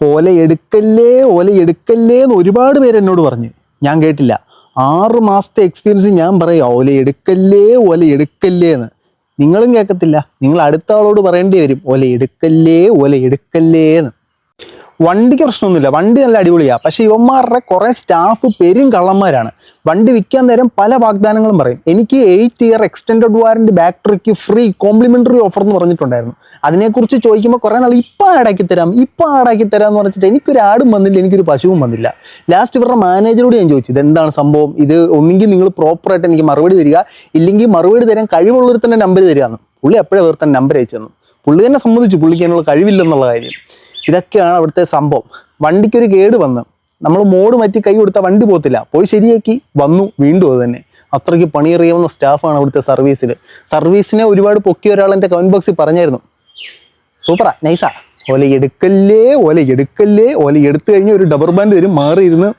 ഓല എടുക്കല്ലേ എന്ന് ഒരുപാട് പേര് എന്നോട് പറഞ്ഞു. ഞാൻ കേട്ടില്ല. 6 മാസത്തെ എക്സ്പീരിയൻസ് ഞാൻ പറയാം ഓല എടുക്കല്ലേ എന്ന്. നിങ്ങളും കേൾക്കത്തില്ല. നിങ്ങൾ അടുത്ത ആളോട് പറയേണ്ടി വരും ഓല എടുക്കല്ലേ എന്ന്. വണ്ടിക്ക് പ്രശ്നമൊന്നുമില്ല, വണ്ടി നല്ല അടിപൊളിയാണ്. പക്ഷേ ഇവന്മാരുടെ കുറേ സ്റ്റാഫ് പെരും കള്ളന്മാരാണ്. വണ്ടി വിൽക്കാൻ നേരം പല വാഗ്ദാനങ്ങളും പറയും. എനിക്ക് 8 ഇയർ എക്സ്റ്റൻഡഡ് വാറൻറ്റി ബാറ്ററിക്ക് ഫ്രീ കോംപ്ലിമെൻ്ററി ഓഫർ എന്ന് പറഞ്ഞിട്ടുണ്ടായിരുന്നു. അതിനെക്കുറിച്ച് ചോദിക്കുമ്പോൾ കുറേ നാൾ ഇപ്പം ആടാക്കി തരാം എന്ന് പറഞ്ഞിട്ട് എനിക്കൊരു ആടും വന്നില്ല, എനിക്കൊരു പശുവും വന്നില്ല. ലാസ്റ്റ് ഇവരുടെ മാനേജറോട് ഞാൻ ചോദിച്ചു ഇതെന്താണ് സംഭവം, ഇത് ഒന്നെങ്കിൽ നിങ്ങൾ പ്രോപ്പറായിട്ട് എനിക്ക് മറുപടി തരിക, ഇല്ലെങ്കിൽ മറുപടി തരാൻ കഴിവുള്ളവർ തന്നെ നമ്പർ തരിക എന്ന്. പുള്ളി എപ്പോഴും വേറെ തന്നെ നമ്പർ അയച്ചു തന്നു. പുള്ളി തന്നെ സമ്മതിച്ചു പുള്ളിക്ക് അതിനുള്ള കഴിവില്ലെന്നുള്ള കാര്യം. ഇതൊക്കെയാണ് അവിടുത്തെ സംഭവം. വണ്ടിക്കൊരു കേട് വന്ന് നമ്മൾ മോഡ് മാറ്റി കൈ കൊടുത്താൽ വണ്ടി പോകത്തില്ല, പോയി ശരിയാക്കി വന്നു വീണ്ടും അത് തന്നെ. അത്രയ്ക്ക് പണിയറിയാവുന്ന സ്റ്റാഫാണ് അവിടുത്തെ സർവീസിനെ ഒരുപാട് പൊക്കിയ ഒരാൾ എൻ്റെ കമൻറ്റ് ബോക്സിൽ പറഞ്ഞായിരുന്നു. സൂപ്പറാ, നൈസാ. ഓല എടുക്കല്ലേ എടുത്തു കഴിഞ്ഞ് ഒരു ഡബർ ബാൻഡ് തരും, മാറിയിരുന്ന്